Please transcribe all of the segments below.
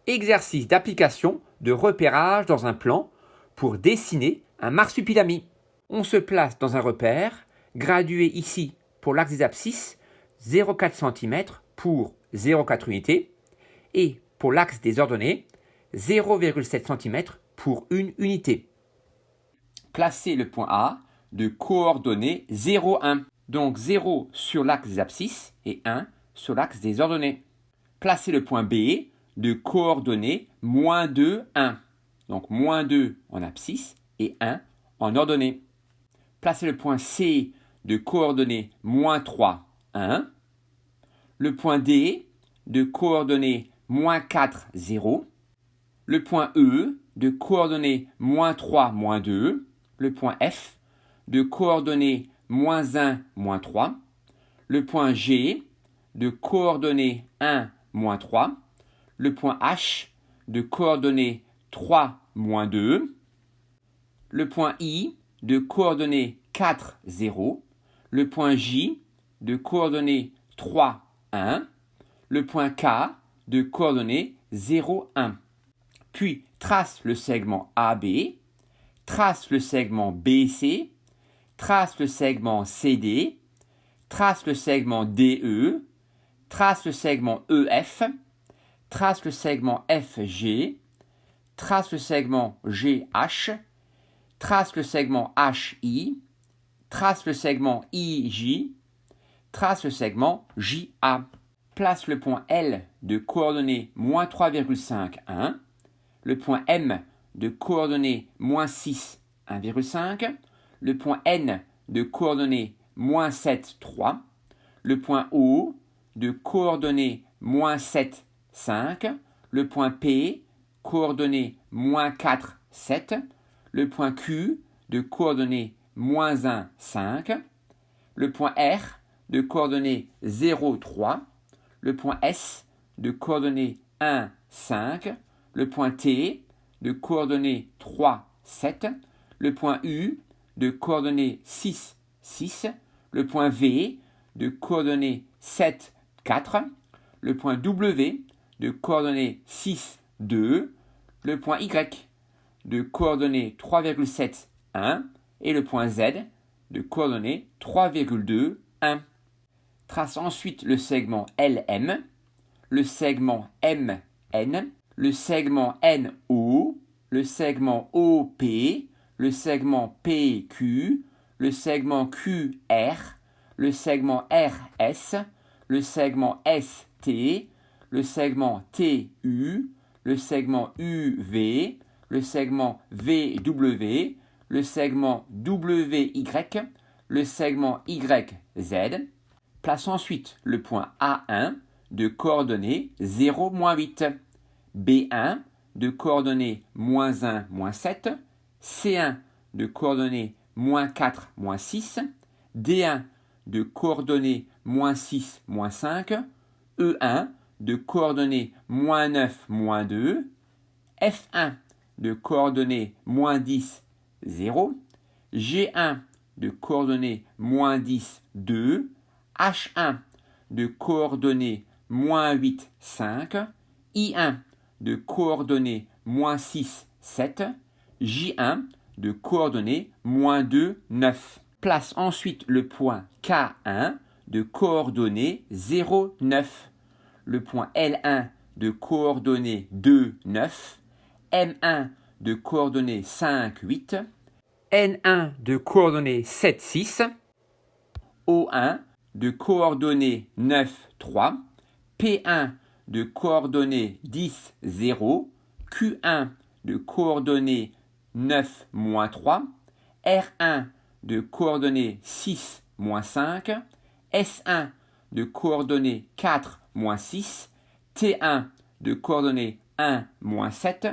Exercice d'application de repérage dans un plan pour dessiner un marsupilami. On se place dans un repère, gradué ici pour l'axe des abscisses, 0,4 cm pour 0,4 unités, et pour l'axe des ordonnées, 0,7 cm pour 1 unité. Placez le point A de coordonnées 0, 1. Donc 0 sur l'axe des abscisses et 1 sur l'axe des ordonnées. Placez le point B de coordonnées moins 2, 1. Donc moins 2 en abscisse et 1 en ordonnée. Placez le point C de coordonnées moins 3, 1. Le point D de coordonnées moins 4, 0. Le point E de coordonnées moins 3, moins 2. Le point F de coordonnées moins 1, moins 3. Le point G de coordonnées 1, moins 3. Le point H de coordonnées 3, moins 2. Le point I de coordonnées 4, 0. Le point J de coordonnées 3, 1. Le point K de coordonnées 0, 1. Puis trace le segment AB, trace le segment BC, trace le segment CD, trace le segment DE, trace le segment EF, trace le segment FG, trace le segment GH, trace le segment HI, trace le segment IJ, trace le segment JA. Place le point L de coordonnées moins 3,5, 1. Le point M de coordonnées moins 6, 1,5. Le point N de coordonnées moins 7, 3. Le point O de coordonnées moins 7, 5. Le point P, coordonnées moins 4, 7. Le point Q de coordonnées moins 1, 5. Le point R de coordonnées 0, 3. Le point S de coordonnées 1, 5. Le point T de coordonnées 3, 7. Le point U de coordonnées 6, 6. Le point V de coordonnées 7, 4. Le point W de coordonnées 6, 2. Le point Y de coordonnées 3,7, 1. Et le point Z de coordonnées 3,2, 1. Trace ensuite le segment LM, le segment MN, le segment NO, le segment OP, le segment PQ, le segment QR, le segment RS, le segment ST, le segment TU, le segment UV, le segment VW, le segment WY, le segment YZ. Place ensuite le point A1 de coordonnées 0, 8, B1 de coordonnées moins 1, moins 7, C1 de coordonnées moins 4, moins 6, D1 de coordonnées moins 6, moins 5, E1 de coordonnées moins 9, moins 2, F1 de coordonnées moins 10, 0, G1 de coordonnées moins 10, 2, H1 de coordonnées moins 8, 5, I1 de coordonnées moins 6, 7, J1 de coordonnées moins 2, 9. Place ensuite le point K1 de coordonnées 0, 9. Le point L1 de coordonnées 2, 9. M1 de coordonnées 5, 8. N1 de coordonnées 7, 6. O1 de coordonnées 9, 3. P1 de coordonnées 10, 0. Q1 de coordonnées 9, moins 3. R1 de coordonnées 6, moins 5. S1 de coordonnées 4, moins 6. T1 de coordonnées 1, moins 7.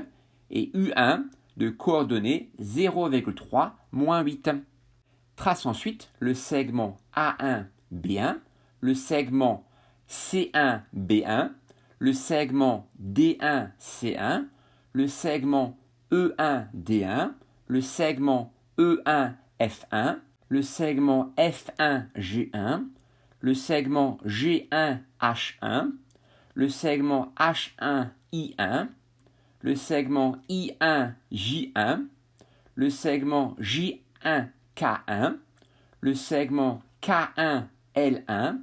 Et U1 de coordonnées 0,3, moins 8. Trace ensuite le segment A1, B1, le segment C1, B1, le segment D1, C1, le segment E1, D1, le segment E1, F1, le segment F1, G1, le segment G1, H1, le segment H1I1, le segment I1J1, le segment J1K1, le segment K1L1,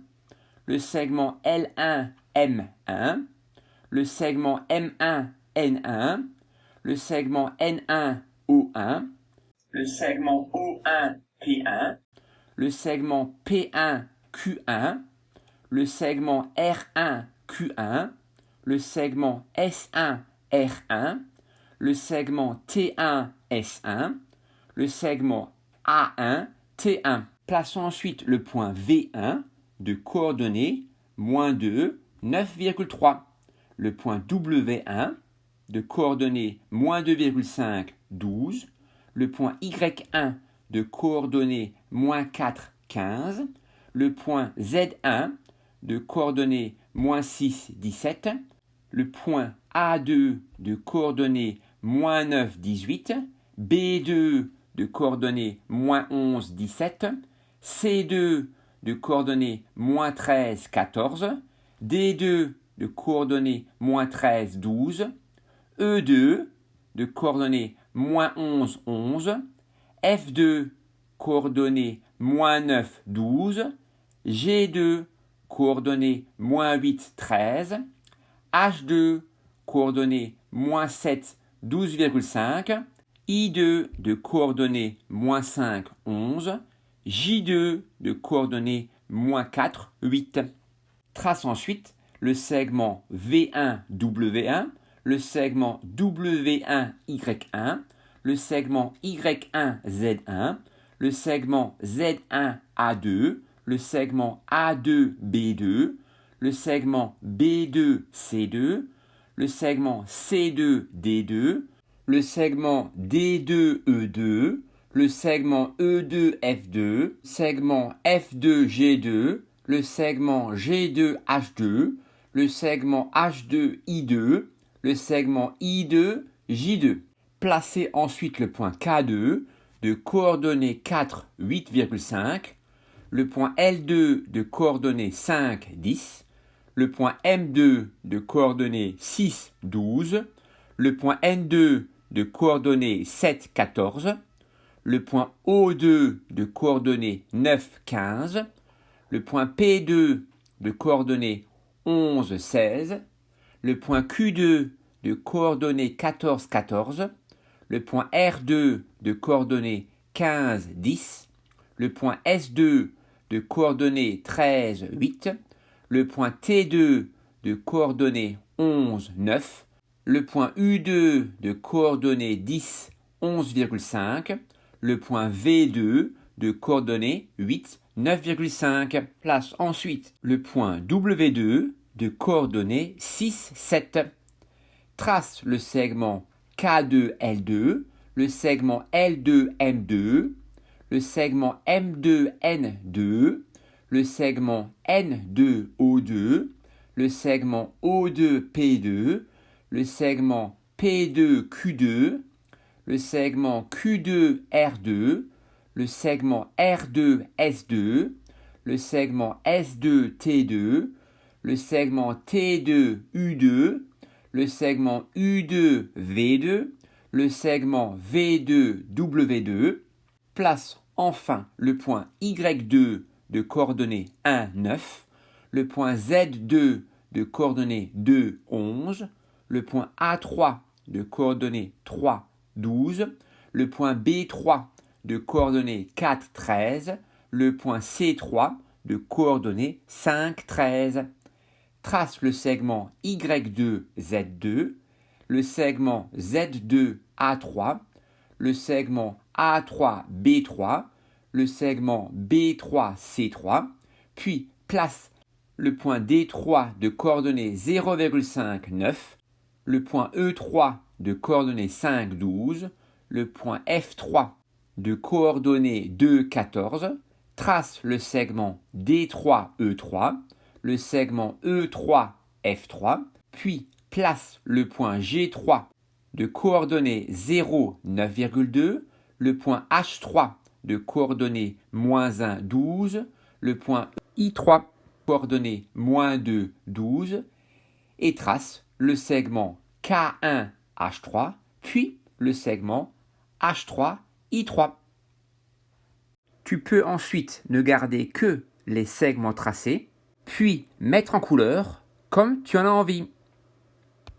le segment L1M1, le segment M1N1, le segment N1O1, le segment O1P1, le segment P1Q1, le segment R1Q1, le segment S1R1, le segment T1S1, le segment A1T1. Plaçons ensuite le point V1 de coordonnées -2, 9,3. Le point W1 de coordonnées -2,5, 12. Le point Y1 de coordonnées -4, 15. Le point Z1 de coordonnées -6, 17. Le point A2 de coordonnées -9, 18. B2 de coordonnées -11, 17. C2 de coordonnées -13, 14. D2 de coordonnées -13, 12. E2 de coordonnées -11, 11. F2 coordonnées -9, 12. G2 coordonnées -8, 13. H2 coordonnées -7, 12,5. I2 de coordonnées -5, 11. J2 de coordonnées -4, 8. Trace ensuite le segment V1W1, le segment W1Y1, le segment Y1Z1, le segment Z1A2, le segment A2B2, le segment B2C2, le segment C2D2, le segment D2E2, le segment E2F2, segment F2G2, le segment G2H2, le segment H2I2, le segment I2J2. Placez ensuite le point K2 de coordonnées 4, 8,5, le point L2 de coordonnées 5, 10, le point M2 de coordonnées 6, 12, le point N2 de coordonnées 7, 14, le point O2 de coordonnées 9, 15, le point P2 de coordonnées 11, 16, le point Q2 de coordonnées 14, 14, le point R2 de coordonnées 15, 10, le point S2 de coordonnées 13, 8, le point T2 de coordonnées 11, 9, le point U2 de coordonnées 10, 11,5, le point V2 de coordonnées 8, 9,5. Place ensuite le point W2 de coordonnées 6, 7. Trace le segment K2L2, le segment L2M2, le segment M2N2, le segment N2O2, le segment O2P2, le segment P2Q2, le segment Q2R2, le segment R2S2, le segment S2T2, le segment T2U2, le segment U2V2, le segment V2W2. Place enfin le point Y2 de coordonnées 1, 9, le point Z2 de coordonnées 2, 11, le point A3 de coordonnées 3, 12, le point B3 de coordonnées 4, 13, le point C3 de coordonnées 5, 13. Trace le segment Y2Z2, le segment Z2A3, le segment A3B3, le segment B3C3, puis place le point D3 de coordonnées 0,5, 9, le point E3 de coordonnées 5, 12, le point F3 de coordonnées 2, 14, trace le segment D3E3, le segment E3F3, puis place le point G3 de coordonnées 0, 9,2, le point H3 de coordonnées -1, 12, le point I3 coordonnées -2, 12, et trace le segment K1H3, puis le segment H3I3. Tu peux ensuite ne garder que les segments tracés, puis mettre en couleur comme tu en as envie.